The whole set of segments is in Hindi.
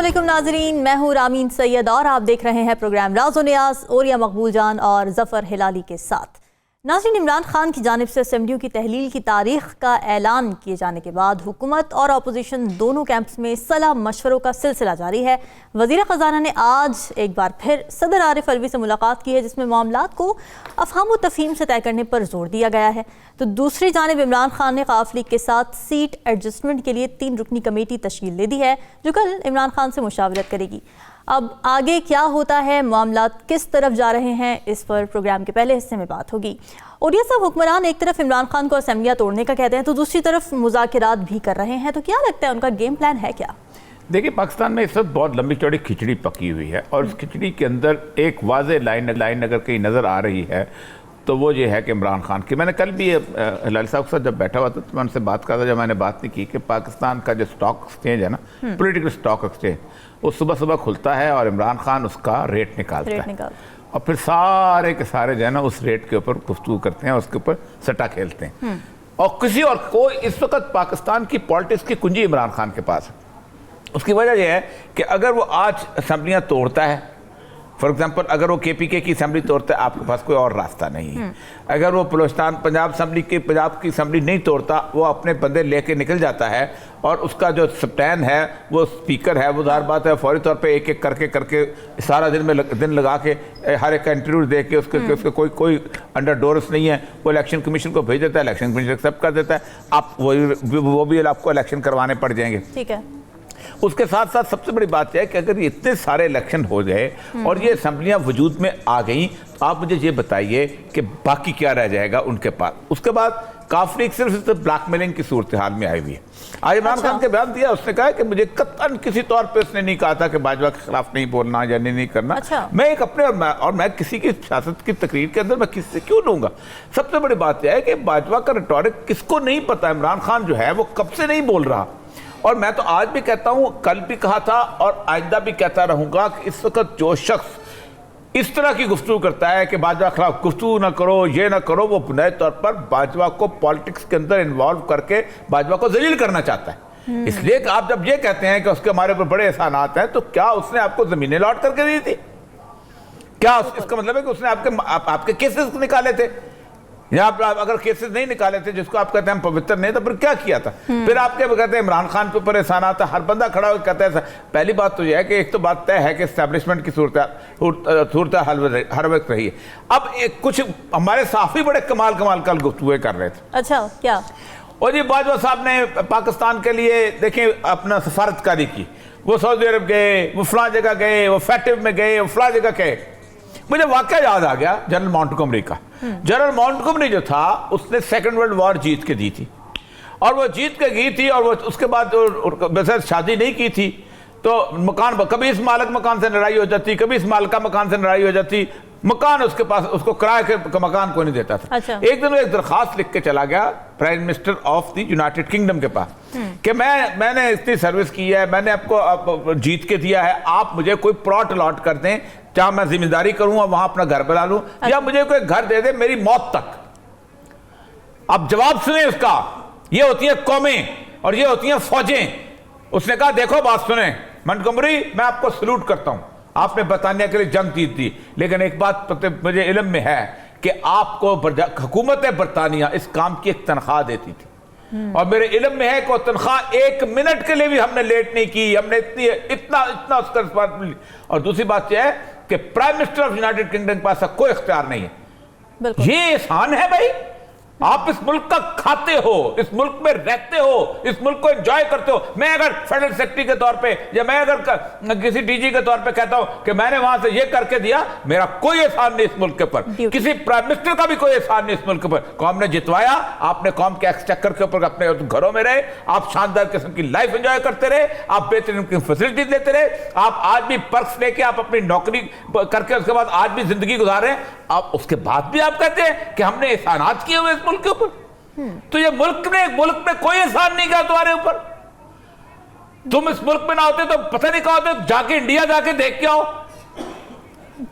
अस्सलामुअलैकुम नाजरीन, मैं हूँ रामीन सैयद और आप देख रहे हैं प्रोग्राम राज़ो नियाज़ ओरिया मकबूल जान और जफ़र हिलाली के साथ। नाज़रीन, इमरान खान की जानिब से असेंबलियों की तहलील की तारीख का ऐलान किए जाने के बाद हुकूमत और अपोजिशन दोनों कैंप्स में सलाह मशवरों का सिलसिला जारी है। वज़ीर ख़ज़ाना ने आज एक बार फिर सदर आरिफ अलवी से मुलाकात की है, जिसमें मामलात को अफ़हाम व तफ़हीम से तय करने पर जोर दिया गया है। तो दूसरी जानिब इमरान खान ने क़ाफ लीग के साथ सीट एडजस्टमेंट के लिए 3 रुकनी कमेटी तश्कील दे दी है, जो कल इमरान खान से मुशावरत करेगी। अब आगे क्या होता है, मामलात किस तरफ जा रहे हैं, इस पर प्रोग्राम के पहले हिस्से में बात होगी। ओडिया साहब, हुक्मरान एक तरफ इमरान खान को असेंबलियां तोड़ने का कहते हैं तो दूसरी तरफ मुज़ाकिरात भी कर रहे हैं, तो क्या लगता है उनका गेम प्लान है क्या? देखिए, पाकिस्तान में इस वक्त बहुत लंबी चौड़ी खिचड़ी पकी हुई है और उस खिचड़ी के अंदर एक वाज़ेह लाइन अगर कहीं नज़र आ रही है तो वो ये है कि इमरान खान की, मैंने कल भी हिलाली साहब के साथ जब बैठा हुआ था तो मैं उनसे बात कर रहा था, जब मैंने बात नहीं की कि पाकिस्तान का जो स्टॉक एक्सचेंज है ना, पॉलिटिकल स्टॉक एक्सचेंज, वो सुबह सुबह खुलता है और इमरान खान उसका रेट निकालता है और फिर सारे के सारे जो है ना उस रेट के ऊपर गुफ्तगू करते हैं, उसके ऊपर सट्टा खेलते हैं। और किसी और कोई इस वक्त पाकिस्तान की पॉलिटिक्स की कुंजी इमरान खान के पास है। उसकी वजह यह है कि अगर वो आज असेंबलियाँ तोड़ता है, फॉर एग्जाम्पल अगर वो KPK की असेंबली तोड़ता है, आपके पास कोई और रास्ता नहीं है। अगर वो बलोचिस्तान पंजाब की असेंबली नहीं तोड़ता, वो अपने बंदे लेके निकल जाता है और उसका जो स्टैंड है, वो स्पीकर है, वो ज़ाहिर बात है फौरी तौर पे एक एक करके सारा दिन लगा के हर एक का इंटरव्यू दे के उसके कोई अंडर डोर्स नहीं है, वो इलेक्शन कमीशन को भेज देता है, इलेक्शन कमीशन एक्सेप्ट कर देता है, आप वो भी आपको इलेक्शन करवाने पड़ जाएंगे। ठीक है। उसके साथ साथ सबसे बड़ी बात यह है कि अगर ये इतने सारे इलेक्शन हो गए और ये असेंबलियां वजूद में आ गई, तो आप मुझे ये बताइए कि बाकी क्या रह जाएगा उनके पास। उसके बाद क़ाफ लीग सिर्फ ब्लैकमेलिंग की सूरत हाल में आई हुई है। आज इमरान खान के बयान दिया, उसने कहा कि मुझे कतन किसी तौर पे उसने नहीं कहा था कि बाजवा के खिलाफ नहीं बोलना या नहीं करना। मैं एक अपने और मैं किसी की सियासत की तकरीर के अंदर मैं किससे क्यों लूंगा। सबसे बड़ी बात यह है कि बाजवा का रिटॉरिक किसको नहीं पता, इमरान खान जो है वो कब से नहीं बोल रहा। और मैं तो आज भी कहता हूं, कल भी कहा था और आइंदा भी कहता रहूंगा कि इस वक्त जो शख्स इस तरह की गुफ्तगू करता है कि बाजवा के खिलाफ गुफ्तगू ना करो, ये ना करो, वो बुनियादी तौर पर बाजवा को पॉलिटिक्स के अंदर इन्वॉल्व करके बाजवा को जलील करना चाहता है। इसलिए कि आप जब ये कहते हैं कि उसके हमारे ऊपर बड़े एहसानात हैं, तो क्या उसने आपको जमीनें लौट करके दी थी? क्या इसका मतलब है कि उसने आपके केसेस निकाले थे? या अगर केसेस नहीं निकाले थे, जिसको आप कहते हैं पवित्र नहीं, तो फिर क्या किया था? फिर आपके कहते हैं इमरान खान के ऊपर एहसान आता, हर बंदा खड़ा होकर कहता है। पहली बात तो यह है कि एक तो बात तय है कि एस्टैब्लिशमेंट की सूरत हर वक्त रही है। अब कुछ हमारे साफी बड़े कमाल कल गुफ्तगू कर रहे थे। अच्छा, क्या? और जी बाजवा साहब ने पाकिस्तान के लिए देखें अपना सफारतकारी की, वो सऊदी अरब गए, वो फलां जगह गए, वो फैटिव में गए, वो फलां जगह गए। मुझे वाकया याद आ गया जनरल मॉन्टगोमरी का। जनरल मॉन्टगोमरी जो था, उसने सेकंड वर्ल्ड वॉर जीत के दी थी और वो जीत के गई थी और वो उसके बाद वैसे शादी नहीं की थी, तो मकान कभी इस मालिक मकान से लड़ाई हो जाती, कभी इस मालिका मकान से लड़ाई हो जाती, मकान उसके पास, उसको किराए के मकान को नहीं देता था। अच्छा। एक दिन वो एक दरखास्त लिख के चला गया prime minister of the United kingdom के पास कि मैंने इतनी सर्विस की है, मैंने आपको जीत के दिया है, आप मुझे कोई प्लॉट अलॉट कर दें, चाहे मैं जिम्मेदारी करूं और वहां अपना घर बना लूं, या मुझे कोई घर दे दे मेरी मौत तक। अब जवाब सुने उसका। ये होती है कौमें और ये होती हैं फौजें। उसने कहा देखो बात सुने मॉन्टगोमरी, मैं आपको सल्यूट करता हूं, आपने बरतानिया के लिए जंग जीत दी, लेकिन एक बात मुझे इल्म में है कि आपको हुकूमत बरतानिया इस काम की एक तनख्वाह देती थी और मेरे इल्म में है कि तनख्वाह 1 मिनट के लिए भी हमने लेट नहीं की, हमने इतना उसका रिस्पॉन्स मिली। और दूसरी बात यह है कि prime minister of United kingdom के पास कोई इख्तियार नहीं है। ये एहसान है भाई, आप इस मुल्क का खाते हो, इस मुल्क में रहते हो, इस मुल्क को एंजॉय करते हो। मैं अगर फेडरल सेक्रेटरी के तौर पे या मैं अगर किसी DG के तौर पे कहता हूं कि मैंने वहां से ये करके दिया, मेरा कोई एहसान नहीं इस मुल्क के ऊपर, किसी प्राइम मिनिस्टर का भी कोई एहसान नहीं इस मुल्क के ऊपर। कौम ने जितवाया, आपने कौम के एक्सचेकर के ऊपर अपने घरों में रहे, आप शानदार किस्म की लाइफ एंजॉय करते रहे, आप बेहतरीन फैसिलिटी देते रहे, आप आज भी पर्क्स लेके आप अपनी नौकरी करके उसके बाद आज भी जिंदगी गुजार रहे हैं। आप उसके बाद भी आप कहते हैं कि हमने एहसानात किए हुए इस मुल्क के ऊपर। तो ये मुल्क में कोई एहसान नहीं किया तुम्हारे ऊपर। तुम इस मुल्क में ना होते तो पता नहीं कहा होते, जाके इंडिया जाके देख के आओ।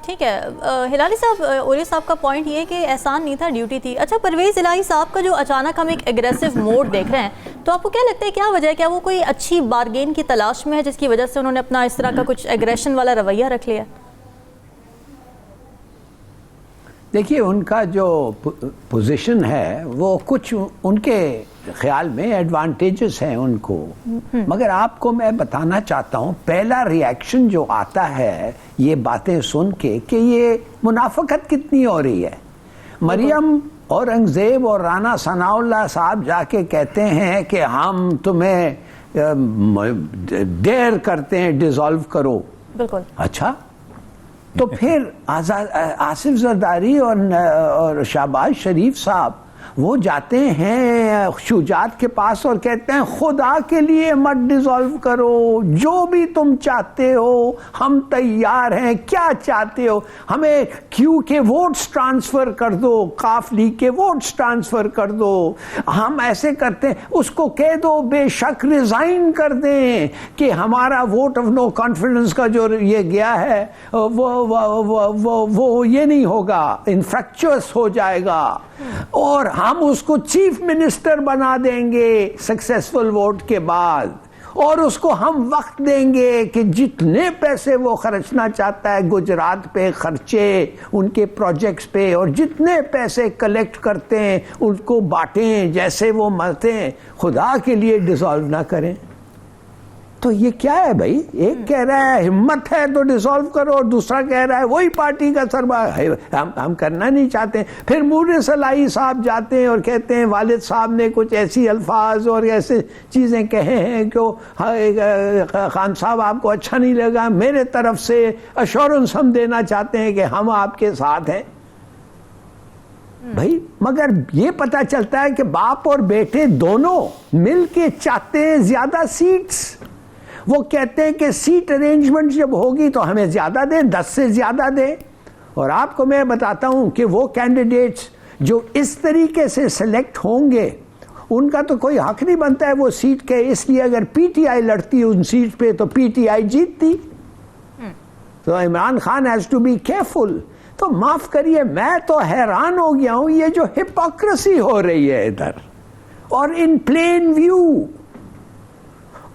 ठीक है हिलाली साहब, ओरिया साहब का पॉइंट ये है कि एहसान नहीं था, ड्यूटी थी। अच्छा, परवेज़ इलाही साहब का जो अचानक हम एक एग्रेसिव मोड देख रहे हैं, तो आपको क्या लगता है क्या वजह है? क्या वो कोई अच्छी बारगेन की तलाश में है जिसकी वजह से उन्होंने अपना इस तरह का कुछ एग्रेशन वाला रवैया रख लिया? देखिए, उनका जो पोजीशन है वो कुछ उनके ख्याल में एडवांटेजेस हैं उनको, मगर आपको मैं बताना चाहता हूँ, पहला रिएक्शन जो आता है ये बातें सुन के कि ये मुनाफकत कितनी हो रही है। मरियम औरंगजेब और राना सनाउल्लाह साहब जाके कहते हैं कि हम तुम्हें डेयर करते हैं, डिसॉल्व करो। बिल्कुल। अच्छा, तो फिर आसिफ जरदारी और शहबाज शरीफ साहब वो जाते हैं शुजात के पास और कहते हैं खुदा के लिए मत डिसॉल्व करो, जो भी तुम चाहते हो हम तैयार हैं, क्या चाहते हो, हमें क्यू के वोट्स ट्रांसफर कर दो, काफ लीग के वोट्स ट्रांसफर कर दो, हम ऐसे करते हैं, उसको कह दो बेशक रिजाइन कर दें कि हमारा वोट ऑफ नो कॉन्फिडेंस का जो ये गया है वो ये नहीं होगा, इनफेक्चुअस हो जाएगा और हम उसको चीफ मिनिस्टर बना देंगे सक्सेसफुल वोट के बाद, और उसको हम वक्त देंगे कि जितने पैसे वो खर्चना चाहता है गुजरात पे खर्चे, उनके प्रोजेक्ट्स पे, और जितने पैसे कलेक्ट करते हैं उनको बांटें जैसे वो मरते हैं, खुदा के लिए डिसॉल्व ना करें। तो ये क्या है भाई? एक कह रहा है हिम्मत है तो डिसॉल्व करो और दूसरा कह रहा है वही पार्टी का सरबराह हम करना नहीं चाहते। फिर मूर्स इलाही साहब जाते हैं और कहते हैं वालिद साहब ने कुछ ऐसी अल्फाज और ऐसे चीज़ें कहे हैं कि खान साहब आपको अच्छा नहीं लगा, मेरे तरफ से अश्योरेंस हम देना चाहते हैं कि हम आपके साथ हैं। भाई मगर ये पता चलता है कि बाप और बेटे दोनों मिल के चाहते हैं ज्यादा सीट्स। वो कहते हैं कि सीट अरेंजमेंट जब होगी तो हमें ज्यादा दें, 10 से ज्यादा दें। और आपको मैं बताता हूं कि वो कैंडिडेट्स जो इस तरीके से सिलेक्ट होंगे उनका तो कोई हक नहीं बनता है वो सीट के, इसलिए अगर पीटीआई लड़ती है उन सीट पे तो पीटीआई जीतती। तो Imran Khan has to be careful. तो माफ करिए, मैं तो हैरान हो गया हूं ये जो हिपोक्रेसी हो रही है इधर और इन प्लेन व्यू।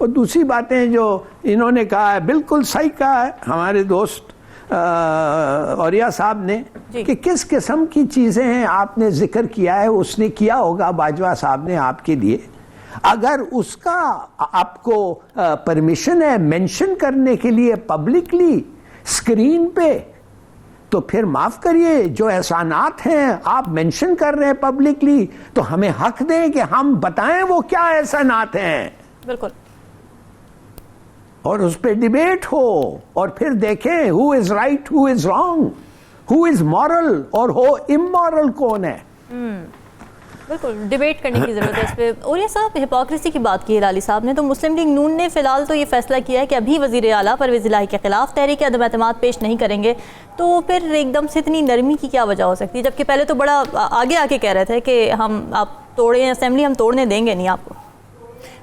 और दूसरी बातें जो इन्होंने कहा है बिल्कुल सही कहा है हमारे दोस्त औरिया साहब ने कि किस किस्म की चीजें हैं आपने जिक्र किया है, उसने किया होगा बाजवा साहब ने आपके लिए। अगर उसका आपको परमिशन है मेंशन करने के लिए पब्लिकली स्क्रीन पे, तो फिर माफ करिए जो एहसानात हैं आप मेंशन कर रहे हैं पब्लिकली, तो हमें हक दें कि हम बताएं वो क्या एहसानात हैं। बिल्कुल। और उस पर डिबेट हो और फिर देखें who is right who is wrong, who is moral और हो इमोरल कौन है। बिल्कुल डिबेट करने की जरूरत है इस पे। और ये साहब हिपोक्रेसी की बात की है लाली साहब ने, तो मुस्लिम लीग नून ने फिलहाल तो ये फैसला किया है कि अभी वजीर आला परवेज़ इलाही के खिलाफ तहरीक अदम एतमाद पेश नहीं करेंगे। तो फिर एकदम से इतनी नरमी की क्या वजह हो सकती है, जबकि पहले तो बड़ा आगे आके कह रहे थे कि आप तोड़े असेंबली, हम तोड़ने देंगे नहीं आपको।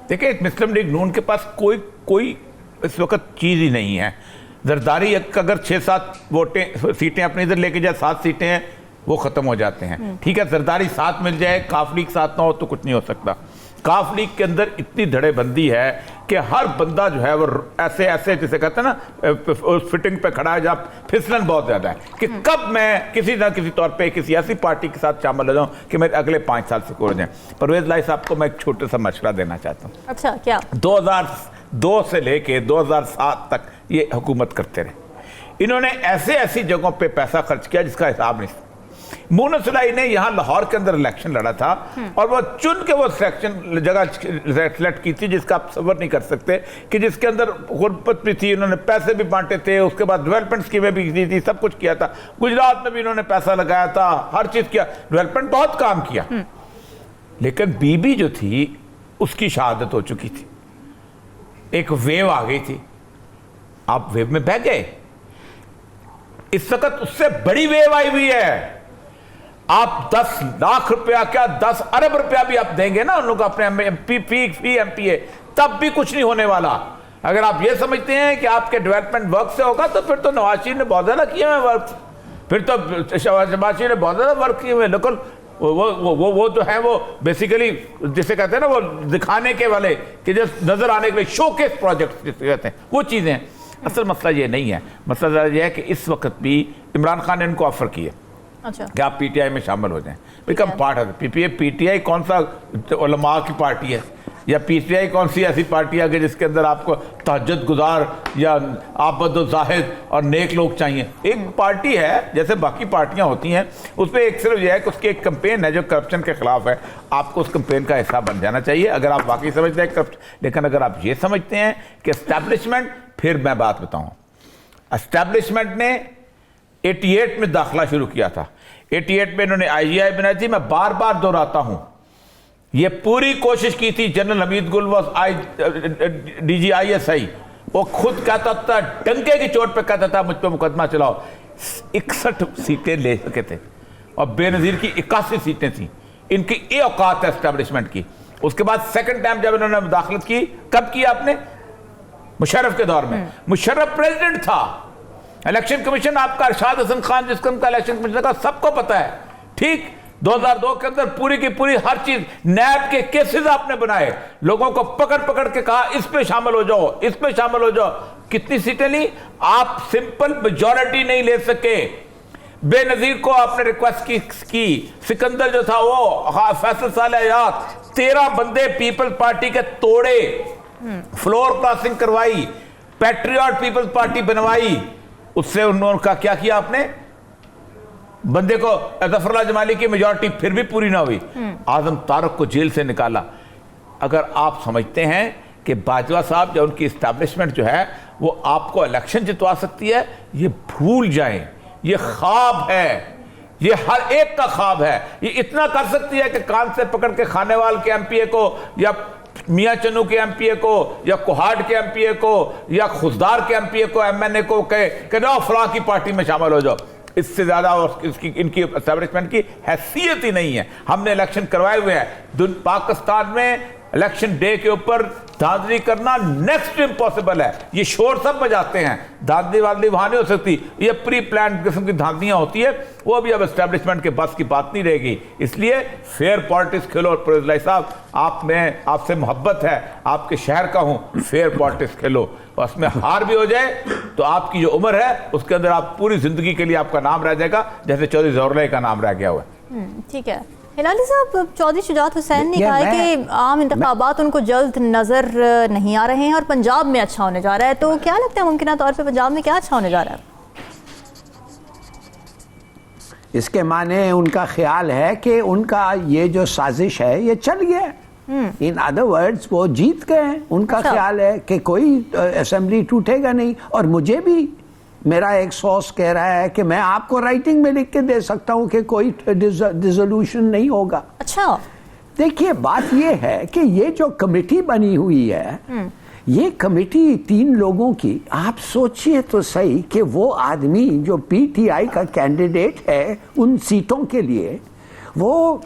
देखिए मुस्लिम लीग नून के पास कोई इस वक्त चीज़ ही नहीं है। जरदारी अगर 6-7 सीटें अपने इधर लेके जाए, 7 सीटें हैं वो ख़त्म हो जाते हैं। ठीक है, जरदारी साथ मिल जाए, काफ लीग साथ ना हो तो कुछ नहीं हो सकता। काफ लीग के अंदर इतनी धड़ेबंदी है कि हर बंदा जो है वो ऐसे जिसे कहते हैं ना फिटिंग पे खड़ा है जहाँ फिसलन बहुत ज़्यादा है कि कब मैं किसी ना किसी तौर पे किसी ऐसी पार्टी के साथ शामिल हो जाऊँ कि मेरे अगले 5 साल से हो जाए। परवेज़ इलाही साहब को मैं एक छोटा सा मशवरा देना चाहता हूँ। अच्छा, क्या? 2002 से लेके 2007 तक ये हुकूमत करते रहे। इन्होंने ऐसी जगहों पे पैसा खर्च किया जिसका हिसाब नहीं। मूनस इलाही ने यहाँ लाहौर के अंदर इलेक्शन लड़ा था और वो चुन के वो सिलेक्शन जगह सेलेक्ट की थी जिसका आप सबर नहीं कर सकते कि जिसके अंदर गुरबत भी थी, उन्होंने पैसे भी बांटे थे, उसके बाद डेवलपमेंट स्कीमें भी दी थी, सब कुछ किया था। गुजरात में भी इन्होंने पैसा लगाया था, हर चीज किया, डेवलपमेंट बहुत काम किया। लेकिन बीबी जो थी उसकी शहादत हो चुकी थी, एक वेव आ गई थी, आप वेव में बह गए। इस वक्त उससे बड़ी वेव आई हुई है। आप 10 लाख रुपया क्या 10 अरब रुपया भी आप देंगे ना उन लोग अपने एमपी, तब भी कुछ नहीं होने वाला अगर आप ये समझते हैं कि आपके डेवलपमेंट वर्क से होगा तो फिर तो नवाज शरीफ ने बहुत ज़्यादा किए हुए वर्क, फिर तो शहबाज शरीफ ने बहुत ज़्यादा वर्क किए हुए। लेकिन वो जो है वो बेसिकली जिसे कहते हैं ना वो दिखाने के वाले कि जो नज़र आने के लिए शोकेस प्रोजेक्ट जिसे कहते हैं वो चीज़ें हैं। असल मसला ये नहीं है, मसला ये है कि इस वक्त भी इमरान खान ने इनको ऑफर किया कि आप पीटीआई में शामिल हो जाएं। बिकम पार्ट ऑफ पीटीआई कौन सा उलमा की पार्टी है या पीटीआई कौन सी ऐसी पार्टी है कि जिसके अंदर आपको तहज्जुद गुजार या आबद-ओ-ज़ाहिद और नेक लोग चाहिए। एक पार्टी है जैसे बाकी पार्टियां होती हैं, उसमें एक सिर्फ यह है कि उसकी एक कैंपेन है जो करप्शन के खिलाफ है, आपको उस कैंपेन का हिस्सा बन जाना चाहिए अगर आप वाकई समझते हैं करप्शन। लेकिन अगर आप ये समझते हैं कि एस्टैब्लिशमेंट, फिर मैं बात बताऊँ, एस्टैब्लिशमेंट ने 88 में दाखिला शुरू किया था, 88 में इन्होंने IGI बनाई थी। मैं बार बार दोहराता हूं, ये पूरी कोशिश की थी। जनरल हमीद गुल वॉज DG ISI, वो खुद कहता था, डंके की चोट पे कहता था मुझ पे मुकदमा चलाओ। 61 सीटें ले सके थे और बेनजीर की 81 सीटें थी। इनकी ये औकात है एस्टैब्लिशमेंट की। उसके बाद सेकंड टाइम जब इन्होंने मुदाखलत की, कब की आपने? मुशर्रफ के दौर में। मुशर्रफ प्रेसिडेंट था। इलेक्शन कमीशन आपका अरशाद हसन खान जिसका उनका इलेक्शन कमीशन का सबको पता है, ठीक। 2002 के अंदर पूरी की पूरी हर चीज नैब के केसेस आपने बनाए, लोगों को पकड़ पकड़ के कहा इस पे शामिल हो जाओ, इस पे शामिल हो जाओ। कितनी सीटें ली? आप सिंपल मेजॉरिटी नहीं ले सके। बेनजीर को आपने रिक्वेस्ट की, सिकंदर जो था वो, फैसल सालेयात, 13 बंदे पीपल्स पार्टी के तोड़े, फ्लोर क्रॉसिंग करवाई, पैट्रियट पीपल्स पार्टी बनवाई। उससे उन्होंने क्या किया आपने? बंदे को जफरुल्लाह जमाली की मेजॉरिटी फिर भी पूरी ना हुई, आजम तारक को जेल से निकाला। अगर आप समझते हैं कि बाजवा साहब या उनकी इस्टेब्लिशमेंट जो है वो आपको इलेक्शन जितवा सकती है, ये भूल जाएं। ये ख्वाब है, ये हर एक का ख्वाब है। ये इतना कर सकती है कि कान से पकड़ के खानेवाल के MPA को या मियाँ चन्नू के MPA को या कोहाट के MPA को या खुशदार के MPA को, MNA को कहे कि ना फलां की पार्टी में शामिल हो जाओ। इससे ज्यादा इसकी इनकी एस्टैब्लिशमेंट की हैसियत ही नहीं है। हमने इलेक्शन करवाए हुए हैं। पाकिस्तान में इलेक्शन डे के ऊपर धांधली करना नेक्स्ट इम्पॉसिबल है। ये शोर सब बजाते हैं, धांधली वाली वहां नहीं हो सकती। ये प्री प्लान किस्म की धांधलियां होती है, वो भी अब एस्टैब्लिशमेंट के बस की बात नहीं रहेगी। इसलिए फेयर पॉलिटिक्स खेलो। और परवेज़ साहब, मैं आपसे मोहब्बत है, आपके शहर का हूं, फेयर पॉलिटिक्स खेलो। उसमें हार भी हो जाए तो आपकी जो उम्र है उसके अंदर आप पूरी जिंदगी के लिए आपका नाम रह जाएगा, जैसे चौधरी ज़ौहर का नाम रह गया हुआ है। ठीक है हिलाली साहब, चौधरी शुजात हुसैन ने कहा है कि आम इंतखाबात उनको जल्द नजर नहीं आ रहे हैं और पंजाब में अच्छा होने जा रहा है। तो क्या लगता है मुमकिन तौर पे पंजाब में क्या अच्छा होने जा रहा है? इसके माने उनका ख्याल है कि उनका ये जो साजिश है ये चल गया। इन अदर वर्ड्स वो जीत गए। उनका ख्याल है कि कोई असेंबली टूटेगा नहीं। और मुझे भी मेरा एक सोर्स कह रहा है कि मैं आपको राइटिंग में लिख के दे सकता हूं कि कोई डिसोल्यूशन नहीं होगा। अच्छा, देखिए बात ये है कि ये जो कमेटी बनी हुई है, ये कमेटी 3 लोगों की, आप सोचिए तो सही कि वो आदमी जो PTI का कैंडिडेट है उन सीटों के लिए, वो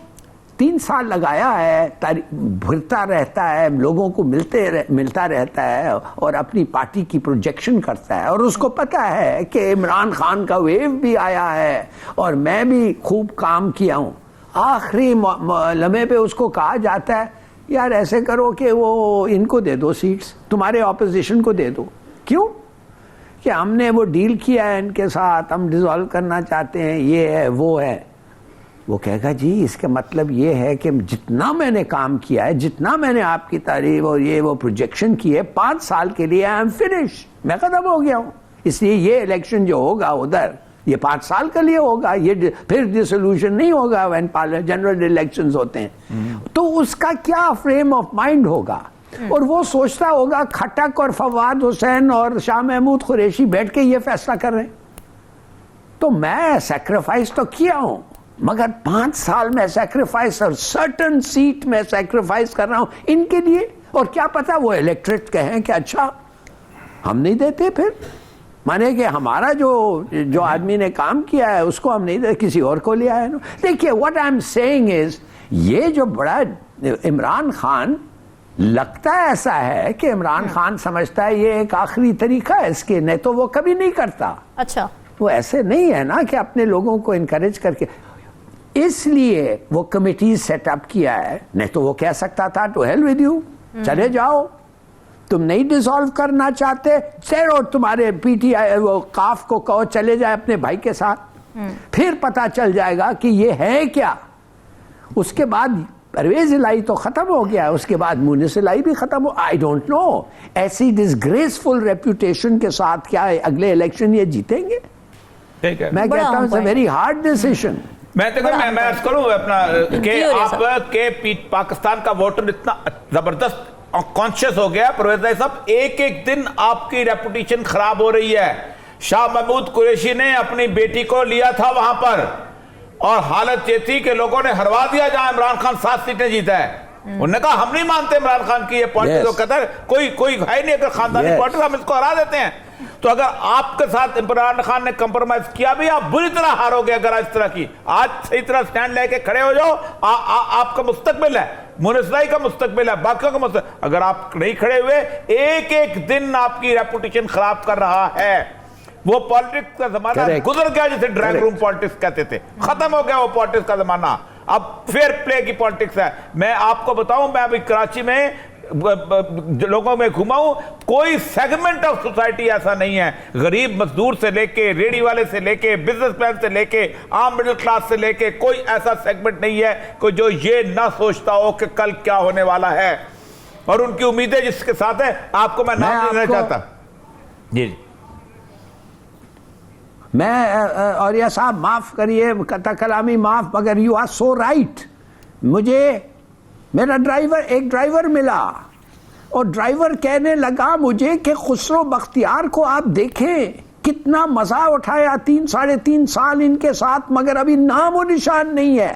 3 साल लगाया है, भरता रहता है, लोगों को मिलता रहता है और अपनी पार्टी की प्रोजेक्शन करता है। और उसको पता है कि इमरान खान का वेव भी आया है और मैं भी खूब काम किया हूँ। आखिरी लम्हे पे उसको कहा जाता है यार ऐसे करो कि वो इनको दे दो सीट्स, तुम्हारे ऑपोजिशन को दे दो। क्यों? कि हमने वो डील किया है इनके साथ, हम डिसॉल्व करना चाहते हैं, ये है वो है। वो कहेगा जी इसका मतलब ये है कि जितना मैंने काम किया है, जितना मैंने आपकी तारीफ और ये वो प्रोजेक्शन की है, 5 साल के लिए आई एम फिनिश, मैं खत्म हो गया हूँ। इसलिए ये इलेक्शन जो होगा उधर, ये 5 साल के लिए होगा, ये फिर डिसोल्यूशन नहीं होगा व्हेन जनरल इलेक्शंस होते हैं। तो उसका क्या फ्रेम ऑफ माइंड होगा? और वो सोचता होगा खटक और फवाद हुसैन और शाह महमूद कुरैशी बैठ के ये फैसला कर रहे हैं। तो मैं सैक्रिफाइस तो किया हूं, मगर 5 साल में सैक्रिफाइस और सर्टन सीट में सैक्रिफाइस कर रहा हूं इनके लिए। और क्या पता वो इलेक्ट्रेट कहें कि अच्छा हम नहीं देते, फिर माने कि हमारा जो आदमी ने काम किया है उसको हम नहीं दे, किसी और को लिया है। देखिए what I am saying is, ये जो बड़ा इमरान खान लगता है ऐसा है कि इमरान खान समझता है ये एक आखिरी तरीका है इसके, नहीं तो वो कभी नहीं करता। अच्छा, वो ऐसे नहीं है ना कि अपने लोगों को इनकरेज करके, इसलिए वो कमिटी सेटअप किया है। नहीं तो वो कह सकता था टू हेल विद यू, चले जाओ, तुम नहीं डिसॉल्व करना चाहते, चलो तुम्हारे पीटीआई वो काफ को कहो चले जाए अपने भाई के साथ, फिर पता चल जाएगा कि ये है क्या। उसके बाद परवेज इलाही तो खत्म हो गया, उसके बाद मुनिस इलाही भी खत्म हो। आई डोंट नो ऐसी डिसग्रेसफुल रेपुटेशन के साथ क्या अगले इलेक्शन ये जीतेंगे? ठीक है, मैं कहता हूं it's a very hard decision. मैं अर्ज करूं अपना कि आपके पाकिस्तान का वोटर इतना जबरदस्त कॉन्शियस हो गया परवेज भाई साहब, एक एक दिन आपकी रेपुटेशन खराब हो रही है। शाह महमूद कुरैशी ने अपनी बेटी को लिया था वहां पर और हालत ये थी कि लोगों ने हरवा दिया जहां इमरान खान 7 सीटें जीता है। उन्होंने कहा हम नहीं मानते इमरान खान की ये पॉलिटिक्स, तो कहता है कोई है नहीं, अगर खानदानी पॉलिटिक्स हम इसको हरा देते हैं। तो अगर आपके साथ इमरान खान ने कंप्रोमाइज किया भी, आप बुरी तरह हारोगे। अगर इस तरह की आज सही तरह स्टैंड लेके खड़े हो जाओ, आपका मुस्तकबिल है, मुनिसराई का मुस्तकबिल है, बाकियों का मुस्तकबिल। अगर आप नहीं खड़े हुए, एक एक दिन आपकी रेपुटेशन खराब कर रहा है। वो पॉलिटिक्स का जमाना गुजर गया जिसे ड्राइंग रूम पॉलिटिक्स कहते थे, खत्म हो गया वो पॉलिटिक्स का जमाना। अब फेयर प्ले की पॉलिटिक्स है। मैं आपको बताऊं, मैं अभी कराची में लोगों में घुमा हूं, कोई सेगमेंट ऑफ सोसाइटी ऐसा नहीं है, गरीब मजदूर से लेके, रेडी वाले से लेके, बिजनेसमैन से लेके, आम मिडिल क्लास से लेके, कोई ऐसा सेगमेंट नहीं है कोई जो ये ना सोचता हो कि कल क्या होने वाला है और उनकी उम्मीदें जिसके साथ है। आपको मैं नाम नहीं लेना चाहता जी। मैं और यह साहब माफ करिए, कता कलामी माफ, मगर यू आर सो राइट। मुझे मेरा एक ड्राइवर मिला और ड्राइवर कहने लगा मुझे कि खुसरो बख्तियार को आप देखें कितना मजा उठाया 3-3.5 साल इनके साथ, मगर अभी नाम और निशान नहीं है।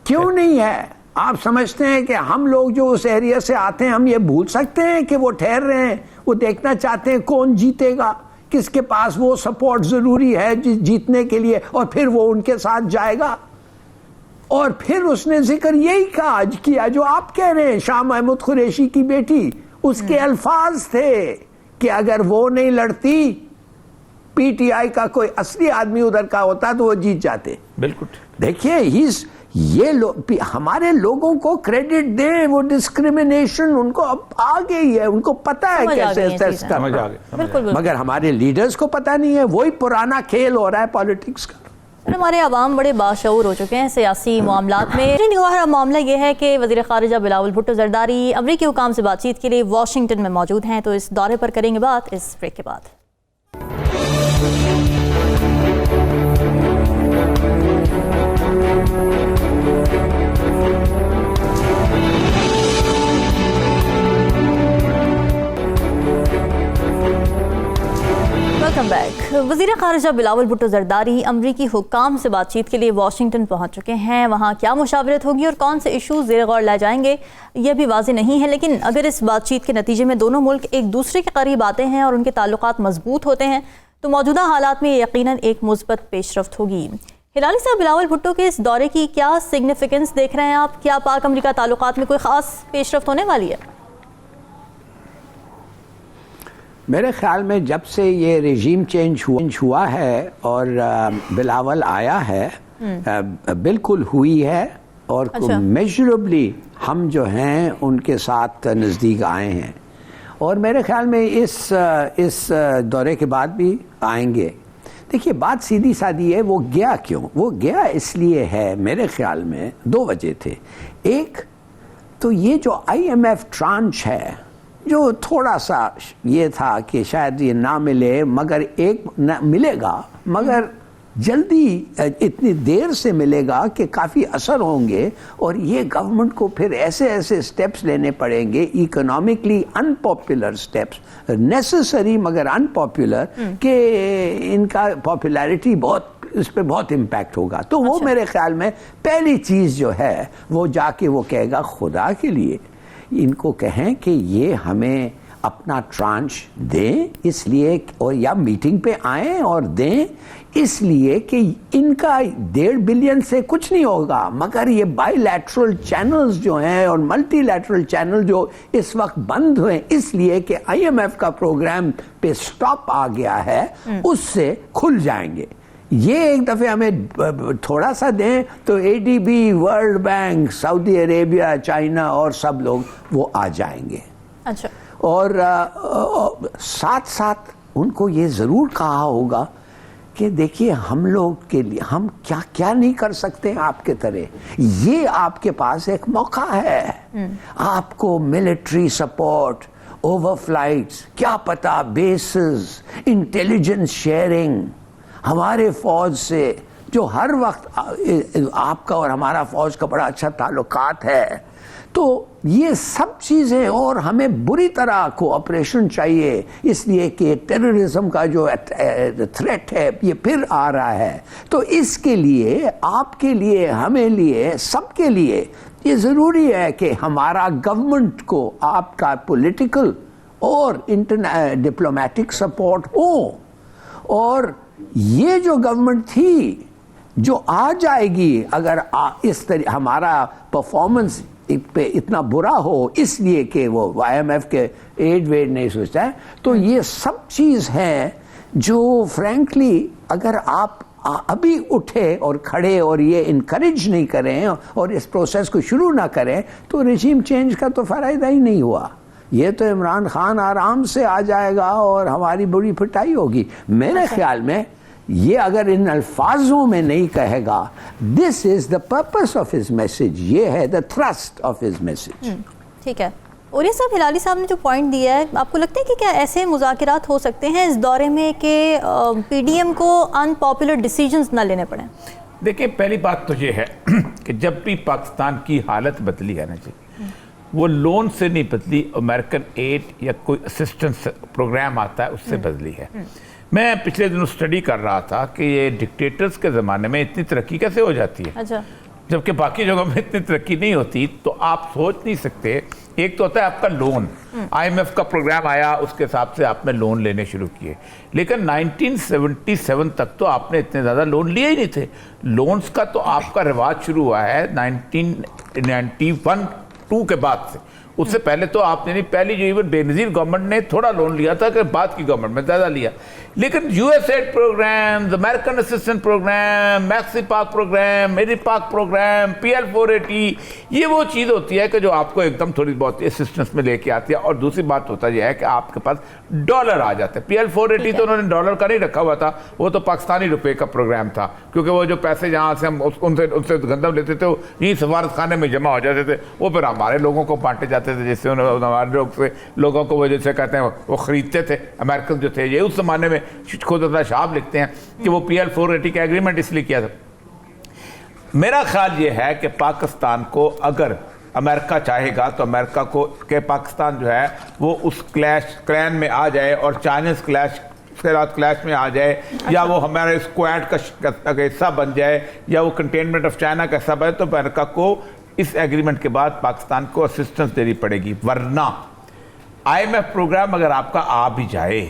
क्यों नहीं है? आप समझते हैं कि हम लोग जो उस एरिया से आते हैं हम ये भूल सकते हैं कि वो ठहर रहे हैं, वो देखना चाहते हैं कौन जीतेगा, किसके पास वो सपोर्ट जरूरी है जीतने के लिए, और फिर वो उनके साथ जाएगा। और फिर उसने जिक्र यही किया जो आप कह रहे हैं, शाह महमूद कुरैशी की बेटी, उसके अल्फाज थे कि अगर वो नहीं लड़ती, पीटीआई का कोई असली आदमी उधर का होता तो वो जीत जाते। बिल्कुल। देखिए हमारे लोगों को क्रेडिट दें, वो डिस्क्रिमिनेशन उनको अब आ गई है, उनको पता है कैसे करना, मगर हमारे लीडर्स को पता नहीं है। वही पुराना खेल हो रहा है पॉलिटिक्स का। हमारे अवाम बड़े बाशऊर हो चुके हैं सियासी मामलात में। निगाह मामला ये है कि वज़ीर ख़ारिजा बिलावल भुट्टो ज़रदारी अमरीकी हुकाम से बातचीत के लिए वाशिंगटन में मौजूद हैं, तो इस दौरे पर करेंगे बात इस ब्रेक के बाद। Welcome back. वज़ीर ख़ारिजा बिलावल भुट्टो ज़रदारी अमरीकी हुकाम से बातचीत के लिए वाशिंगटन पहुंच चुके हैं। वहां क्या मुशावरत होगी और कौन से इशूज़ ज़ेर गौर लाए जाएंगे ये भी वाज़ेह नहीं है, लेकिन अगर इस बातचीत के नतीजे में दोनों मुल्क एक दूसरे के करीब आते हैं और उनके ताल्लुकात मजबूत होते हैं तो मौजूदा हालात में यकीनन एक मुस्बत पेशरफ्त होगी। हिलाली साहब, बिलावल भुट्टो के इस दौरे की क्या सिग्निफिकेंस देख रहे हैं आप? क्या पाक अमरीका ताल्लुकात में कोई ख़ास पेशरफ्त होने वाली है? मेरे ख्याल में जब से ये रेजीम चेंज हुआ है और बिलावल आया है, बिल्कुल हुई है और अच्छा। मेजरेबली हम जो हैं उनके साथ नज़दीक आए हैं और मेरे ख्याल में इस दौरे के बाद भी आएंगे। देखिए बात सीधी सादी है, वो गया क्यों? वो गया इसलिए है, मेरे ख्याल में 2 वजह थे। एक तो ये जो IMF ट्रांच है, जो थोड़ा सा ये था कि शायद ये ना मिले, मगर मिलेगा, मगर जल्दी इतनी देर से मिलेगा कि काफ़ी असर होंगे और ये गवर्नमेंट को फिर ऐसे स्टेप्स लेने पड़ेंगे, इकोनॉमिकली अनपॉपुलर स्टेप्स, नेसेसरी मगर अनपॉपुलर, कि इनका पॉपुलैरिटी इस पे बहुत इम्पैक्ट होगा। तो वो मेरे ख्याल में पहली चीज़ जो है वो जाके वो कहेगा खुदा के लिए इनको कहें कि ये हमें अपना ट्रांच दें इसलिए, और या मीटिंग पे आएं और दें इसलिए कि इनका 1.5 बिलियन से कुछ नहीं होगा, मगर ये बायलैटरल चैनल्स जो हैं और मल्टीलैटरल चैनल जो इस वक्त बंद हुए इसलिए कि IMF का प्रोग्राम पे स्टॉप आ गया है, उससे खुल जाएंगे। ये एक दफ़े हमें थोड़ा सा दें तो ADB, world bank, Saudi Arabia, China और सब लोग वो आ जाएंगे। अच्छा। और साथ साथ उनको ये ज़रूर कहा होगा कि देखिए हम लोग के लिए हम क्या क्या नहीं कर सकते आपके तरह, ये आपके पास एक मौका है। आपको मिलिट्री सपोर्ट, ओवरफ्लाइट्स, क्या पता बेसिस, इंटेलिजेंस शेयरिंग, हमारे फौज से जो हर वक्त आपका और हमारा फौज का बड़ा अच्छा ताल्लुकात है, तो ये सब चीज़ें, और हमें बुरी तरह कोऑपरेशन चाहिए इसलिए कि टेररिज्म का जो थ्रेट है ये फिर आ रहा है। तो इसके लिए आपके लिए, हमें लिए, सबके लिए ये ज़रूरी है कि हमारा गवर्नमेंट को आपका पॉलिटिकल और डिप्लोमेटिक सपोर्ट हो। और ये जो गवर्नमेंट थी जो आ जाएगी, अगर इस तरह हमारा परफॉर्मेंस पे इतना बुरा हो इसलिए कि वो IMF के एड वेड नहीं सोचता है, तो ये सब चीज़ है जो फ्रैंकली अगर आप अभी उठे और खड़े और ये इनकरेज नहीं करें और इस प्रोसेस को शुरू ना करें तो रिजीम चेंज का तो फ़ायदा ही नहीं हुआ। ये तो इमरान खान आराम से आ जाएगा और हमारी बड़ी पिटाई होगी। मेरे ख्याल में ये अगर इन अल्फाजों में नहीं कहेगा, this is the purpose of his message, ये है the thrust of his message. ठीक है। और ये सब हिलाली साहब ने जो पॉइंट दिया है, आपको लगता है कि क्या ऐसे मुज़ाकरात हो सकते हैं इस दौरे में कि PDM को अनपॉपुलर डिसीजंस ना लेने पड़े? देखिए, पहली बात तो ये है कि जब भी पाकिस्तान की हालत बदली है ना जी, वो लोन से नहीं बदली, अमेरिकन एड या कोई असिस्टेंस प्रोग्राम आता है उससे बदली है। मैं पिछले दिनों स्टडी कर रहा था कि ये डिक्टेटर्स के ज़माने में इतनी तरक्की कैसे हो जाती है। अच्छा। जबकि बाकी जगहों में इतनी तरक्की नहीं होती। तो आप सोच नहीं सकते, एक तो होता है आपका लोन, IMF का प्रोग्राम आया उसके हिसाब से आपने लोन लेने शुरू किए, लेकिन 1977 तक तो आपने इतने ज़्यादा लोन लिए ही नहीं थे। लोन्स का तो आपका रिवाज शुरू हुआ है 1991-2 के बाद से। उससे पहले तो आपने नहीं, पहली जो इवन बेनज़ीर गवर्नमेंट ने थोड़ा लोन लिया था कि बाद की गवर्नमेंट में ज़्यादा लिया। लेकिन USAID program, American assistance program, मैक्सी पाक प्रोग्राम, मेरी पाक प्रोग्राम, PL480, ये वो चीज़ होती है कि जो आपको एकदम थोड़ी बहुत असिस्टेंस में लेके आती है। और दूसरी बात होता यह है कि आपके पास डॉलर आ जाते हैं। PL480 तो उन्होंने डॉलर का नहीं रखा हुआ था, वो तो पाकिस्तानी रुपये का प्रोग्राम था, क्योंकि वो जो पैसे जहाँ से हम उनसे गंदम लेते थे वो यहीं सफारत खाने में जमा हो जाते थे, वो फिर हमारे लोगों को बांटे जाते थे, जिससे हमारे लोगों को वो जैसे कहते हैं वो ख़रीदते थे अमेरिकन जो थे। ये उस ज़माने में खुद शाह लिखते हैं कि वो PL480 का एग्रीमेंट इसलिए किया था। मेरा ख्याल ये है कि पाकिस्तान को अगर अमेरिका चाहेगा तो अमेरिका को के पाकिस्तान जो है वो उस क्लैन में आ जाए और चाइनीज़ क्लैश में आ जाए, या वो हमारे स्क्वाड का हिस्सा बन जाए, या वो कंटेनमेंट ऑफ चाइना का हिस्सा बने, तो अमेरिका को इस एग्रीमेंट के बाद पाकिस्तान को असिस्टेंस देनी पड़ेगी। वरना IMF प्रोग्राम अगर आपका आ भी जाए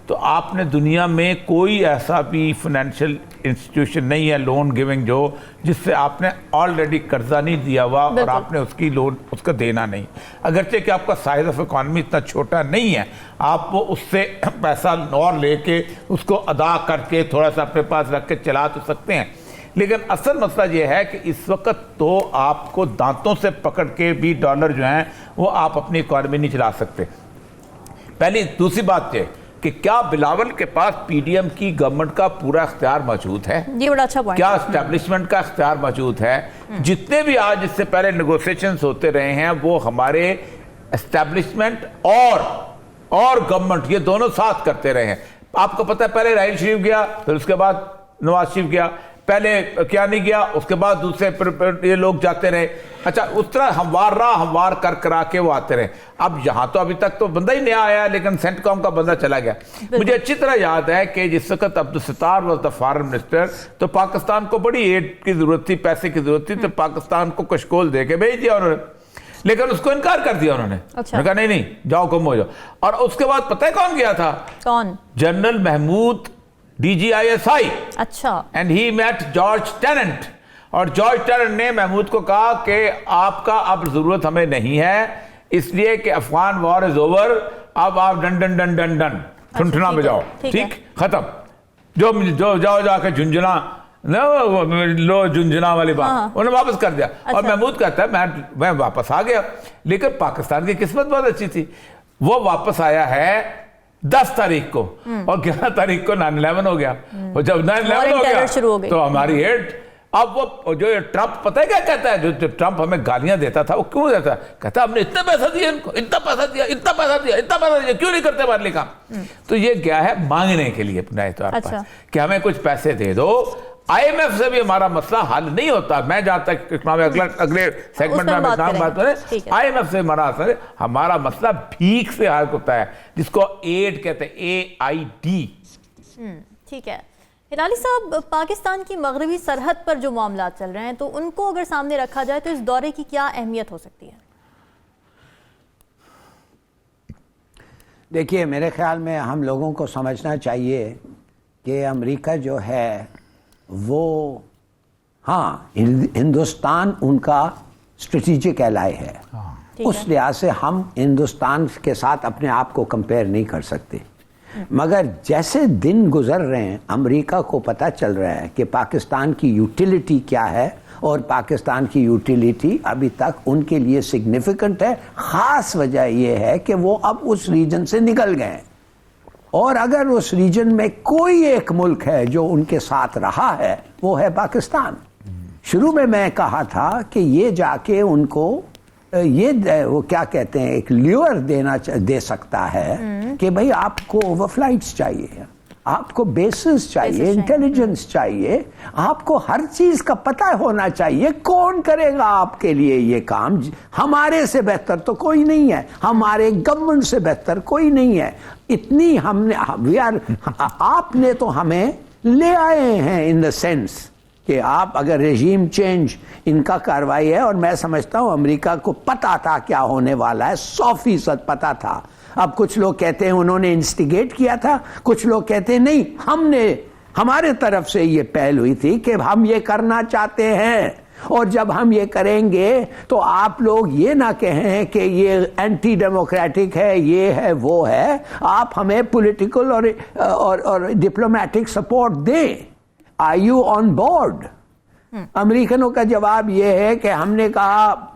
तो आपने दुनिया में कोई ऐसा भी फाइनेंशियल इंस्टीट्यूशन नहीं है लोन गिविंग जो जिससे आपने ऑलरेडी कर्जा नहीं दिया हुआ और आपने उसकी लोन उसका देना नहीं। अगरचे कि आपका साइज ऑफ इकॉनमी इतना छोटा नहीं है, आप वो उससे पैसा और लेके उसको अदा करके थोड़ा सा अपने पास रख के चला तो सकते हैं। लेकिन असल मसला ये है कि इस वक्त तो आपको दांतों से पकड़ के भी डॉलर जो हैं वो आप अपनी इकॉनमी नहीं चला सकते। पहली दूसरी बात ये कि क्या बिलावल के पास PDM की गवर्नमेंट का पूरा इख्तियार मौजूद है? ये बड़ा अच्छा पॉइंट। क्या एस्टेब्लिशमेंट का इख्तियार मौजूद है? जितने भी आज इससे पहले नेगोशिएशंस होते रहे हैं वो हमारे एस्टेब्लिशमेंट और गवर्नमेंट ये दोनों साथ करते रहे हैं। आपको पता है पहले राहिल शरीफ गया, फिर उसके बाद नवाज शरीफ गया, पहले क्या नहीं गया, उसके बाद दूसरे ये लोग जाते रहे। अच्छा, उस तरह हमवार कर करा के वो आते रहे। अब यहाँ तो अभी तक तो बंदा ही नया आया, लेकिन सेंटकॉम का बंदा चला गया। मुझे अच्छी तरह याद है कि जिस वक्त Abdul Sattar was the foreign minister तो पाकिस्तान को बड़ी एड की जरूरत थी, पैसे की जरूरत थी, तो पाकिस्तान को कशकोल दे के भेज दिया उन्होंने। लेकिन उसको इनकार कर दिया उन्होंने। अच्छा। उन्होंने कहा नहीं नहीं जाओ गुम हो जाओ। और उसके बाद पता है कौन गया था? कौन? General Mahmood DGISI। अच्छा। And he met George Tenet, और जॉर्ज टेनेंट ने महमूद को कहा कि आपका अब जरूरत हमें नहीं है, इसलिए कि अफगान वॉर इज ओवर, अब आप डन डन डन डन डन ठुनठुना बजाओ, ठीक खत्म, जो जो जाओ जाके झुंझुना लो झुंझुना वाली बात उन्होंने वापस कर दिया। अच्छा। और महमूद कहता है मैं वापस आ गया। लेकिन पाकिस्तान की किस्मत बहुत अच्छी थी, वो वापस आया है 10 तारीख को और 11 तारीख को 9/11 हो गया। और जब 9/11 हो गया तो हमारी हेड, अब वो जो ट्रंप पता है क्या कहता है, जो ट्रंप हमें गालियां देता था वो क्यों देता, कहता हमने इतना पैसा दिया इनको, इतना पैसा दिया, इतना पैसा दिया, इतना पैसा दिया, क्यों नहीं करते हमारे लिए काम। तो ये क्या है, मांगने के लिए अपने तौर पर कि हमें कुछ पैसे दे दो। IMF से भी हमारा मसला हल नहीं होता। मैं जहां तक अगले सेगमेंट में बात करें, IMF से हमारा मसला भीख से हल होता है, जिसको एड कहते हैं, AID। ठीक है हिलाली साहब, पाकिस्तान की मगरबी सरहद पर जो मामला चल रहे हैं तो उनको अगर सामने रखा जाए तो इस दौरे की क्या अहमियत हो सकती है? देखिए, मेरे ख्याल में हम लोगों को समझना चाहिए कि अमेरिका जो है वो, हाँ, हिंदुस्तान उनका स्ट्रेटेजिक एलाय है। उस लिहाज से हम हिंदुस्तान के साथ अपने आप को कंपेयर नहीं कर सकते। मगर जैसे दिन गुजर रहे हैं, अमेरिका को पता चल रहा है कि पाकिस्तान की यूटिलिटी क्या है, और पाकिस्तान की यूटिलिटी अभी तक उनके लिए सिग्निफिकेंट है। ख़ास वजह यह है कि वो अब उस रीजन से निकल गए हैं, और अगर उस रीजन में कोई एक मुल्क है जो उनके साथ रहा है वो है पाकिस्तान। शुरू में मैं कहा था कि ये जाके उनको वो क्या कहते हैं, एक ल्यूर दे सकता है कि भाई आपको ओवरफ्लाइट्स चाहिए, आपको बेसिस चाहिए, इंटेलिजेंस चाहिए, आपको हर चीज का पता होना चाहिए। कौन करेगा आपके लिए ये काम? हमारे से बेहतर तो कोई नहीं है, हमारे गवर्नमेंट से बेहतर कोई नहीं है। इतनी हमने आपने तो हमें ले आए हैं इन द सेंस कि आप अगर रेजीम चेंज इनका कार्रवाई है, और मैं समझता हूं अमेरिका को पता था क्या होने वाला है, 100% पता था। अब कुछ लोग कहते हैं उन्होंने इंस्टिगेट किया था, कुछ लोग कहते हैं नहीं, हमारे तरफ से ये पहल हुई थी कि हम ये करना चाहते हैं, और जब हम ये करेंगे तो आप लोग ये ना कहें कि ये एंटी डेमोक्रेटिक है, ये है, वो है। आप हमें पॉलिटिकल और डिप्लोमेटिक सपोर्ट दें। Are you on board? अमेरिकनों का जवाब यह है कि हमने कहा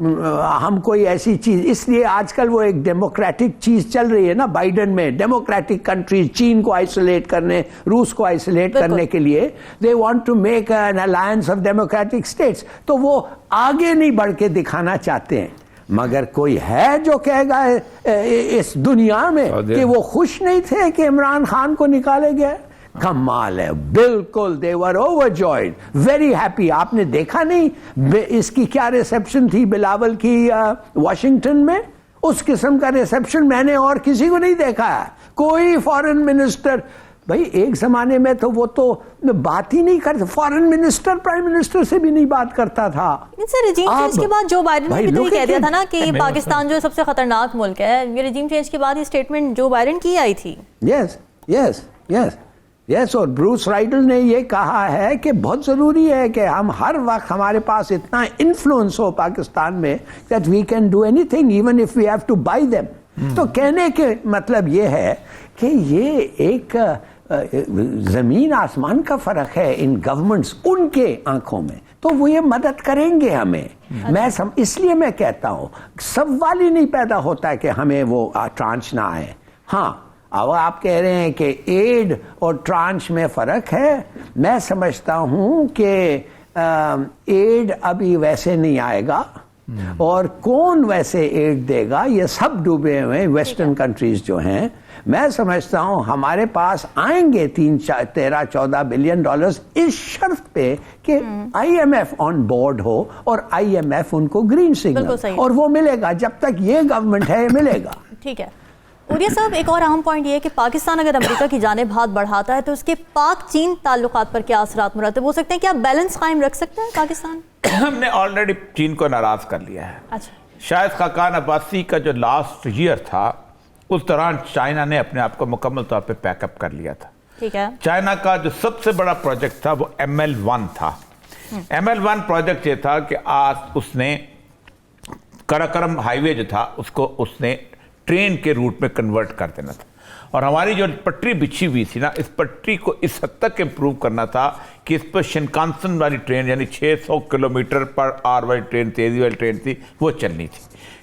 हम कोई ऐसी चीज, इसलिए आजकल वो एक डेमोक्रेटिक चीज चल रही है ना बाइडेन में, डेमोक्रेटिक कंट्रीज चीन को आइसोलेट करने, रूस को आइसोलेट करने के लिए they want to make an alliance of democratic states. तो वो आगे नहीं बढ़ के दिखाना चाहते हैं। मगर कोई है जो कहेगा इस दुनिया में कि वो खुश नहीं थे कि इमरान खान को निकाले गए? कमाल है, बिल्कुल, दे वर ओवरजॉयड, वेरी हैप्पी। आपने देखा नहीं इसकी क्या रिसेप्शन थी बिलावल की वॉशिंगटन में? उस किस्म का रिसेप्शन मैंने और किसी को नहीं देखा है। कोई फॉरेन मिनिस्टर, भाई एक जमाने में तो वो तो बात ही नहीं करते, फॉरेन मिनिस्टर प्राइम मिनिस्टर से भी नहीं बात करता था। सर, रिजीम चेंज के बाद जो बाइडेन ने भी तो कह दिया था ना कि पाकिस्तान जो सबसे खतरनाक मुल्क है, ये रिजीम चेंज के बाद ये स्टेटमेंट जो बाइडेन की आई थी। यस यस यस यस, और ब्रूस राइडल ने ये कहा है कि बहुत ज़रूरी है कि हम हर वक्त हमारे पास इतना इन्फ्लुएंस हो पाकिस्तान में that we can do anything even if we have to buy them. तो कहने के मतलब ये है कि ये एक ज़मीन आसमान का फ़र्क है इन गवर्नमेंट्स, उनके आंखों में, तो वो ये मदद करेंगे हमें। इसलिए मैं कहता हूँ सवाल ही नहीं पैदा होता है कि हमें वो ट्रांच ना आए। हाँ, अब आप कह रहे हैं कि एड और ट्रांच में फ़र्क है। मैं समझता हूं कि एड अभी वैसे नहीं आएगा, और कौन वैसे एड देगा, ये सब डूबे हुए वेस्टर्न कंट्रीज जो हैं। मैं समझता हूं हमारे पास आएंगे 13-14 बिलियन डॉलर्स इस शर्त पे कि IMF ऑन बोर्ड हो और IMF उनको ग्रीन सिग्नल, और वो मिलेगा। जब तक ये गवर्नमेंट है मिलेगा। ठीक है उरिया साहब, एक और अहम पॉइंट ये है कि पाकिस्तान अगर अमेरिका की जानिब हाथ बढ़ाता है तो उसके पाक चीन ताल्लुकात पर क्या असरात मुरतब हो सकते हैं? क्या बैलेंस कायम रख सकते हैं पाकिस्तान? हमने ऑलरेडी चीन को नाराज कर लिया है। अच्छा। शाहिद खाकान अब्बासी का जो लास्ट ईयर था, उस दौरान चाइना ने अपने आप को मुकम्मल तौर पे पैकअप कर लिया था। ठीक है। चाइना का जो सबसे बड़ा प्रोजेक्ट था वो ML1 था। ML1 प्रोजेक्ट ये था कि आज उसने कराकोरम हाईवे जो था उसको उसने ट्रेन के रूट में कन्वर्ट कर देना था, और हमारी जो पटरी बिछी हुई थी ना, इस पटरी को इस हद तक इम्प्रूव करना था कि इस पर शिनकानसन वाली ट्रेन, यानी 600 किलोमीटर पर आवर वाली ट्रेन, तेज़ी वाली ट्रेन थी, वो चलनी थी।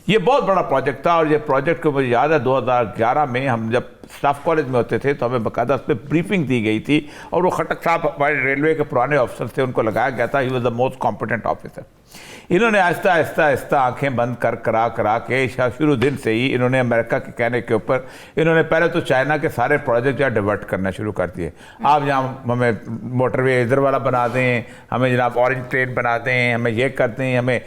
ये बहुत बड़ा प्रोजेक्ट था, और ये प्रोजेक्ट को मुझे याद है 2011 में हम जब स्टाफ कॉलेज में होते थे तो हमें बाकायदा उस पर ब्रीफिंग दी गई थी, और वो खटक साहब हमारे रेलवे के पुराने ऑफिसर थे, उनको लगाया गया था, he was the most competent officer. इन्होंने आहिस्ता आहिस्ता आहिस्ता आंखें बंद करा के शुरू दिन से ही इन्होंने अमेरिका के कहने के ऊपर इन्होंने पहले तो चाइना के सारे प्रोजेक्ट जो डाइवर्ट करना शुरू कर दिए। आप जहाँ हमें मोटरवे इधर वाला बना दें, हमें जनाब ऑरेंज ट्रेन बना दें, हमें ये कर दें, हमें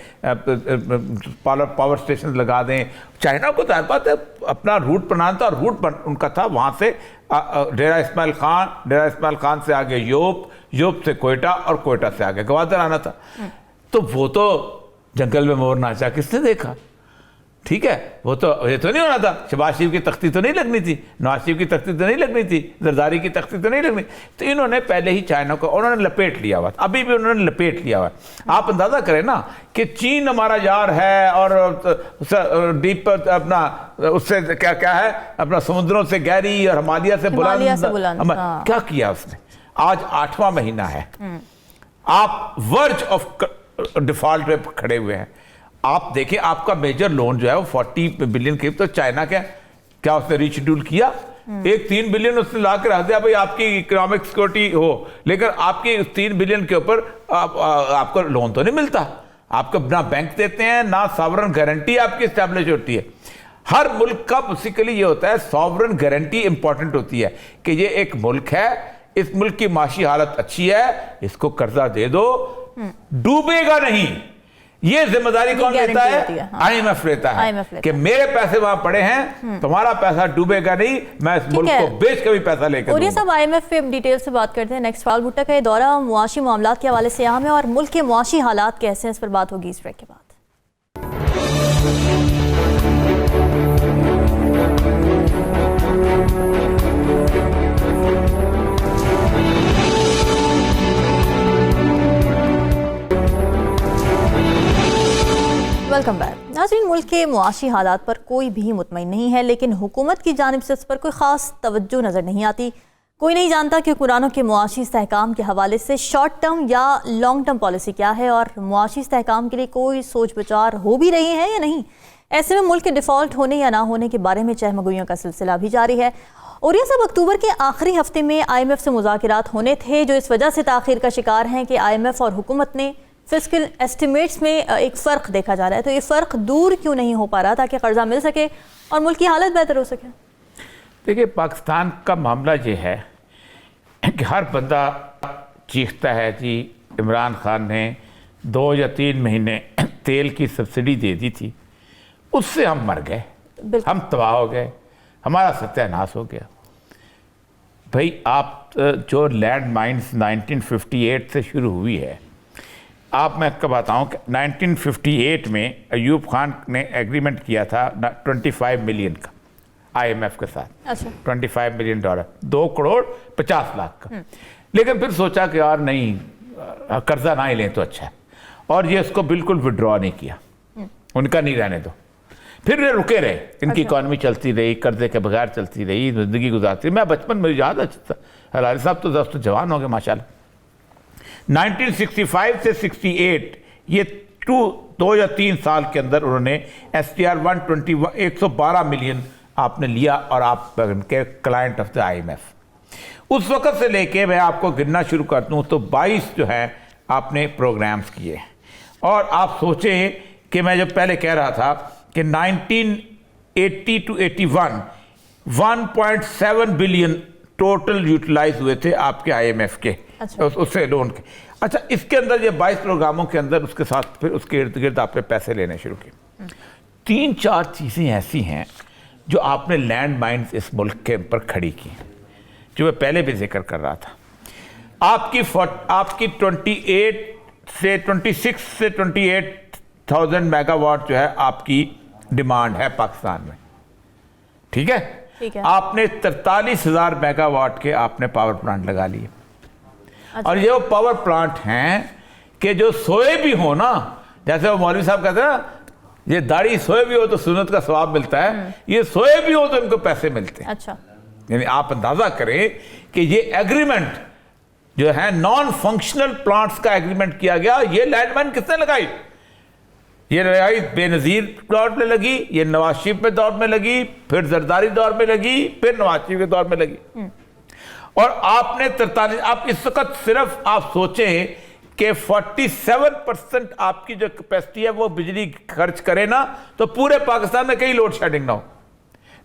पावर स्टेशन लगा दें। चाइना को तो बात है अपना रूट बनाना था, और रूट उनका था वहाँ से डेरा इस्माइल खान से आगे यूप से कोयटा, और कोयटा से आगे गवादर आना था। तो वो तो जंगल में मोर नाचा किसने देखा? ठीक है, वो तो ये तो नहीं होना था। शहबाज शरीफ की तख्ती तो नहीं लगनी थी, नवाज शरीफ की तख्ती तो नहीं लगनी थी, जरदारी की तख्ती तो नहीं लगनी। तो इन्होंने पहले ही चाइना को उन्होंने लपेट लिया हुआ, अभी भी उन्होंने लपेट लिया हुआ। आप अंदाजा करें ना कि चीन हमारा यार है, और डीप अपना उससे क्या क्या है, अपना समुद्रों से गहरी और हिमालय से बुलंद। क्या किया उसने? आज 8वां महीना है, आप वर्ज ऑफ डिफॉल्ट पे खड़े हुए हैं। आप देखिए, आपका मेजर लोन जो है वो 40 बिलियन के, तो चाइना क्या उसने रीशेड्यूल किया? एक 3 बिलियन उसने ला के रख दिया, भाई आपकी इकोनॉमिक सिक्योरिटी हो, लेकिन आपकी 3 बिलियन के ऊपर आपको लोन तो नहीं मिलता। आपको ना बैंक देते हैं, ना सॉवरेन गारंटी आपकी एस्टैब्लिश होती है। हर मुल्क का बेसिकली ये होता है, सॉवरेन गारंटी इंपॉर्टेंट होती है कि ये एक मुल्क है, इस मुल्क की माशी हालत अच्छी है, इसको कर्जा दे दो, डूबेगा नहीं। ये जिम्मेदारी कौन लेता है? IMF लेता है कि मेरे पैसे वहां पड़े हैं, तुम्हारा पैसा डूबेगा नहीं, मैं इस मुल्क को बेच के भी पैसा लेकर। और ये सब IMF पे डिटेल से बात करते हैं। नेक्स्ट सवाल, भुट्टा का ये दौरा मुआशी मामलात के हवाले से अहम है, और मुल्क के मुआशी हालात कैसे हैं, इस पर बात होगी इस ब्रेक के बाद। Welcome back. नाज़रीन, मुल्क के मुआशी हालात पर कोई भी मुतमईन नहीं है, लेकिन हुकूमत की जानिब से इस पर कोई ख़ास तवज्जो नज़र नहीं आती। कोई नहीं जानता कि हुक्मरानों के मुआशी इस्तेहकाम के हवाले से शॉर्ट टर्म या लॉन्ग टर्म पॉलिसी क्या है, और मुआशी इस्तेहकाम के लिए कोई सोच विचार हो भी रही है या नहीं। ऐसे में मुल्क के डिफ़ॉल्ट होने या ना होने के बारे में चहमगोइयों का सिलसिला भी जारी है। और ये सब अक्टूबर के आखिरी हफ्ते में IMF से मुज़ाकरात होने थे, जो इस वजह से ताख़ीर का शिकार हैं कि IMF और हुकूमत ने फिस्कल एस्टिमेट्स में एक फ़र्क देखा जा रहा है। तो ये फ़र्क दूर क्यों नहीं हो पा रहा ताकि कर्जा मिल सके और मुल्क की हालत बेहतर हो सके? देखिए, पाकिस्तान का मामला ये है कि हर बंदा चीखता है जी इमरान खान ने 2 या 3 महीने तेल की सब्सिडी दे दी थी, उससे हम मर गए, हम तबाह हो गए, हमारा सत्यानाश हो गया। भाई, आप जो लैंड माइंस 1958 से शुरू हुई है, आप मैं आपको बताऊँ कि 1958 में अयूब खान ने एग्रीमेंट किया था 25 मिलियन का IMF के साथ। अच्छा। $25 मिलियन, 2 करोड़ 50 लाख का। लेकिन फिर सोचा कि यार नहीं, कर्जा ना ही लें तो अच्छा है, और ये इसको बिल्कुल विड्रॉ नहीं किया, उनका नहीं रहने दो। फिर ये रुके रहे, इनकी इकॉनमी चलती रही, कर्जे के बगैर चलती रही, ज़िंदगी गुजारती। मैं बचपन में याद है, हलाली साहब तो दोस्त जवान हो गए माशाल्लाह। 1965 से 68 ये 2 या 3 साल के अंदर उन्होंने STR 112 मिलियन आपने लिया, और आप के क्लाइंट ऑफ द IMF। उस वक़्त से लेके मैं आपको गिनना शुरू कर दूँ तो 22 जो है आपने प्रोग्राम्स किए। और आप सोचें कि मैं जब पहले कह रहा था कि 1980 to 81 1.7 बिलियन टोटल यूटिलाइज हुए थे आपके IMF के। अच्छा। उससे लोन के। अच्छा, इसके अंदर ये 22 प्रोग्रामों के अंदर उसके साथ फिर उसके इर्द गिर्द आपने पैसे लेने शुरू किए। 3-4 चीज़ें ऐसी हैं जो आपने लैंड माइंस इस मुल्क के ऊपर खड़ी की, जो मैं पहले भी जिक्र कर रहा था। आपकी 28 से 26 से 28 1000 मेगावाट जो है आपकी डिमांड है पाकिस्तान में, ठीक है? ठीक है। आपने 43,000 मेगावाट के आपने पावर प्लांट लगा लिए। अच्छा। और ये वो पावर प्लांट हैं कि जो सोए भी हो ना, जैसे वो मौलवी साहब कहते हैं ना, ये दाढ़ी सोए भी हो तो सुन्नत का सवाब मिलता है, ये सोए भी हो तो इनको पैसे मिलते हैं। अच्छा। यानी आप अंदाजा करें कि ये एग्रीमेंट जो है नॉन फंक्शनल प्लांट्स का एग्रीमेंट किया गया। ये लैंडमाइन किसने लगाई? ये लगाई बेनजीर दौर में लगी, ये नवाज शरीफ के दौर में लगी, फिर जरदारी दौर में लगी, फिर नवाज शरीफ के दौर में लगी। और आपने 43, आप इस वक्त सिर्फ आप सोचें कि 47% आपकी जो कैपेसिटी है वो बिजली खर्च करे ना, तो पूरे पाकिस्तान में कहीं लोड शेडिंग ना हो।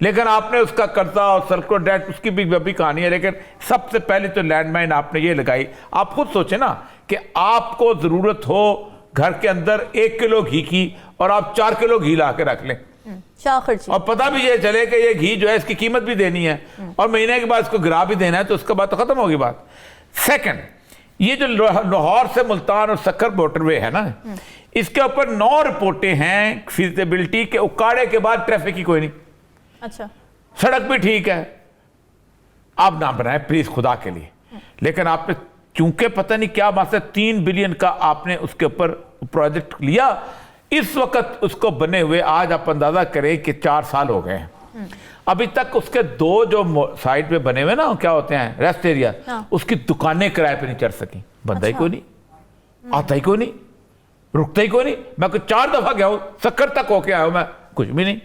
लेकिन आपने उसका कर्जा और सर्कुलर डेट, उसकी भी कहानी है। लेकिन सबसे पहले तो लैंडमाइन आपने ये लगाई। आप खुद सोचें ना कि आपको जरूरत हो घर के अंदर 1 किलो घी की और आप 4 किलो घी ला के रख लें, खर्ची, और पता भी ये चले कि ये घी जो है इसकी कीमत भी देनी है और महीने के बाद इसको गिरा भी देना है, तो उसके बाद तो खत्म होगी बात। सेकंड, ये जो लाहौर से मुल्तान और सक्कर मोटरवे है ना, इसके ऊपर 9 रिपोर्टें हैं फिजिबिलिटी के, उकाड़े के बाद ट्रैफिक की कोई नहीं। अच्छा। सड़क भी ठीक है, आप ना बनाए प्लीज खुदा के लिए। लेकिन आपने चूंकि पता नहीं क्या बात है 3 बिलियन का आपने उसके ऊपर प्रोजेक्ट लिया, इस वक्त उसको बने हुए आज आप अंदाजा करें कि 4 साल हो गए हैं। अभी तक उसके 2 जो साइड पे बने हुए ना, क्या होते हैं, रेस्ट एरिया, हाँ। उसकी दुकानें किराए पे नहीं चढ़ सकी। बंदा ही अच्छा। कोई नहीं, आता ही कोई नहीं, रुकता ही कोई नहीं। मैं 4 दफा गया हूं, सक्कर तक होके आया हूं मैं, कुछ भी नहीं।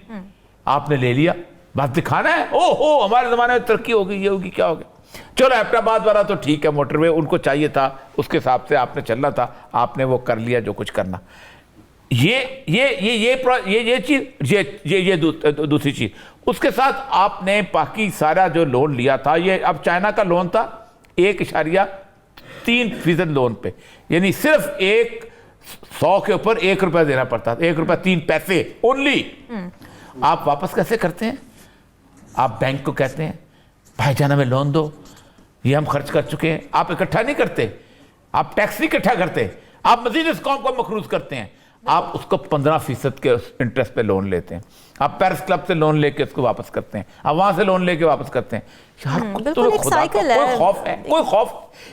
आपने ले लिया, बस दिखाना है, ओहो हमारे जमाने में तरक्की हो गई, ये होगी, क्या हो गया। चलो हैदराबाद वाला तो ठीक है, मोटरवे उनको चाहिए था, उसके हिसाब से आपने चलना था, आपने वो कर लिया जो कुछ करना। ये चीज, ये दूसरी चीज। उसके साथ आपने बाकी सारा जो लोन लिया था, ये अब चाइना का लोन था 1.3% लोन पे, यानी सिर्फ 100 के ऊपर 1 रुपया देना पड़ता था, 1 रुपया 3 पैसे ओनली। आप वापस कैसे करते हैं? आप बैंक को कहते हैं भाईजान हमें लोन दो, ये हम खर्च कर चुके हैं। आप इकट्ठा नहीं करते, आप टैक्स नहीं इकट्ठा करते, आप मजीद इस कौम को मखरूज करते हैं। आप उसको 15% के इंटरेस्ट पे लोन लेते हैं। आप पेरिस क्लब से लोन लेके उसको वापस करते हैं, आप वहां से लोन लेके वापस करते हैं। यार बिल्कुल एक साइकिल है। कोई खौफ है? कोई खौफ?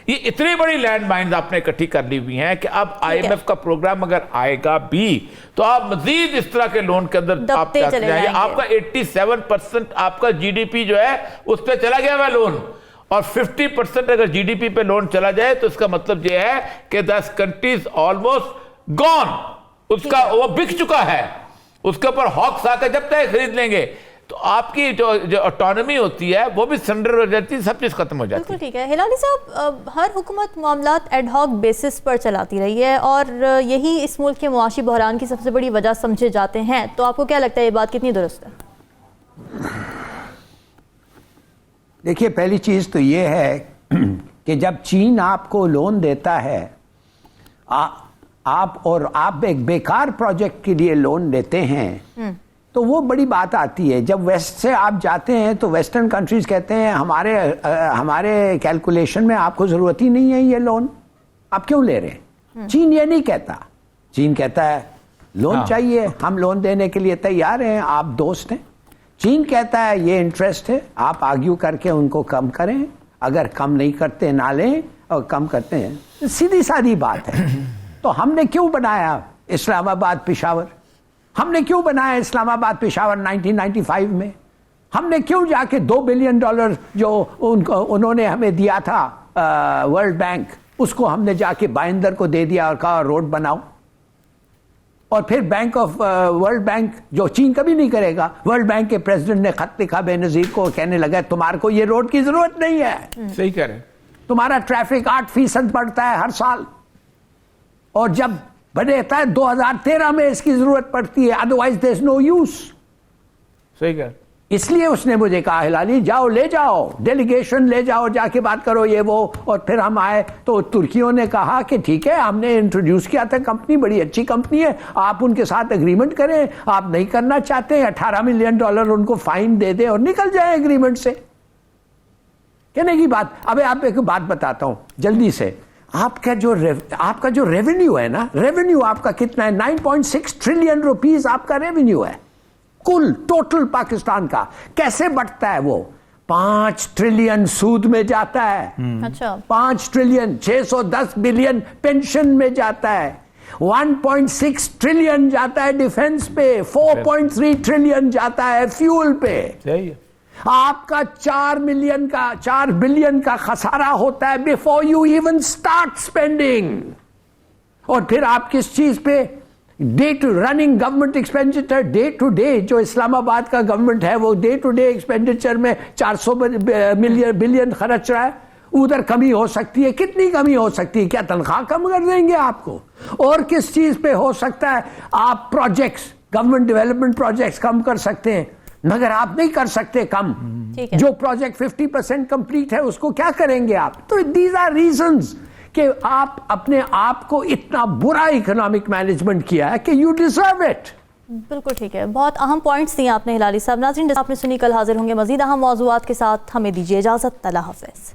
ये इतनी बड़ी लैंड माइन्स आपने इकट्ठी कर ली हुई हैं कि अब IMF का प्रोग्राम अगर आएगा भी तो आप मजीद इस तरह के लोन के अंदर आप चले जाएंगे। आपका 87% आपका GDP जो है उस पर चला गया हुआ लोन, और 50% अगर GDP पे लोन चला जाए तो इसका मतलब यह है कि 10 कंट्रीज ऑलमोस्ट गॉन, उसका वो बिक चुका है, उसके ऊपर हॉक्स आकर जब तक खरीद लेंगे तो आपकी जो ऑटोनॉमी होती है वो भी सरेंडर हो जाती है, सब चीज खत्म हो जाती है। बिल्कुल ठीक है। हिलाली साहब, हर हुकूमत मामलात एडहॉक बेसिस पर चलाती रही है और यही इस मुल्क के मुआशी बहरान की सबसे बड़ी वजह समझे जाते हैं, तो आपको क्या लगता है ये बात कितनी दुरुस्त है? देखिए, पहली चीज तो ये है कि जब चीन आपको लोन देता है, आप एक बेकार प्रोजेक्ट के लिए लोन लेते हैं, तो वो बड़ी बात आती है। जब वेस्ट से आप जाते हैं तो वेस्टर्न कंट्रीज कहते हैं हमारे कैलकुलेशन में आपको जरूरत ही नहीं है ये लोन, आप क्यों ले रहे हैं? चीन ये नहीं कहता, चीन कहता है लोन चाहिए, हम लोन देने के लिए तैयार हैं, आप दोस्त हैं। चीन कहता है ये इंटरेस्ट है, आप आर्ग्यू करके उनको कम करें, अगर कम नहीं करते ना लें, और कम करते हैं, सीधी सादी बात है। तो हमने क्यों बनाया इस्लामाबाद पेशावर? हमने क्यों बनाया इस्लामाबाद पेशावर 1995 में? हमने क्यों जाके $2 बिलियन जो उन्होंने हमें दिया था वर्ल्ड बैंक, उसको हमने जाके बाइंदर को दे दिया और कहा रोड बनाओ? और फिर वर्ल्ड बैंक, जो चीन कभी नहीं करेगा, वर्ल्ड बैंक के प्रेसिडेंट ने खत लिखा बेनजीर को, कहने लगा तुम्हारे को ये रोड की जरूरत नहीं है। सही कह रहे हैं। तुम्हारा ट्रैफिक 8% बढ़ता है हर साल, और जब बढ़ता है 2013 में इसकी जरूरत पड़ती है, otherwise there is no use. सही कह। इसलिए उसने मुझे कहा हिलाली जाओ, ले जाओ डेलीगेशन, ले जाओ, जाके बात करो ये वो। और फिर हम आए तो तुर्कियों ने कहा कि ठीक है, हमने इंट्रोड्यूस किया था कंपनी, बड़ी अच्छी कंपनी है, आप उनके साथ एग्रीमेंट करें। आप नहीं करना चाहते हैं, $18 मिलियन उनको फाइन दे दें और निकल जाए एग्रीमेंट से। कहने की बात। अब आप एक बात बताता हूं जल्दी से। आपका जो रेवेन्यू है ना, रेवेन्यू आपका कितना है? 9.6 ट्रिलियन रुपीस आपका रेवेन्यू है कुल टोटल पाकिस्तान का। कैसे बढ़ता है वो? 5 ट्रिलियन सूद में जाता है। अच्छा, 5 ट्रिलियन, 610 बिलियन पेंशन में जाता है, 1.6 ट्रिलियन जाता है डिफेंस पे, 4.3 ट्रिलियन जाता है फ्यूल पे। सही है। आपका 4 बिलियन का खसारा होता है before you even start spending. और फिर आप किस चीज पे? Day to running government expenditure, day to day जो इस्लामाबाद का गवर्नमेंट है वो डे टू डे एक्सपेंडिचर में 400 बिलियन खर्च रहा है। उधर कमी हो सकती है, कितनी कमी हो सकती है? क्या तनख्वाह कम कर देंगे आपको? और किस चीज पे हो सकता है? आप प्रोजेक्ट्स, गवर्नमेंट डेवलपमेंट प्रोजेक्ट्स कम कर सकते हैं, मगर आप नहीं कर सकते कम। जो प्रोजेक्ट 50% कंप्लीट है उसको क्या करेंगे आप? तो दीज आर रीजंस कि आप अपने आप को इतना बुरा इकोनॉमिक मैनेजमेंट किया है कि यू डिजर्व इट। बिल्कुल ठीक है। बहुत अहम पॉइंट्स दिए आपने हिलाली साहब। नाज़रीन, जैसा आपने सुनी, कल हाजिर होंगे मजीद अहम मौज़ूआत के साथ। हमें दीजिए इजाज़त। अल्लाह हाफ़िज़।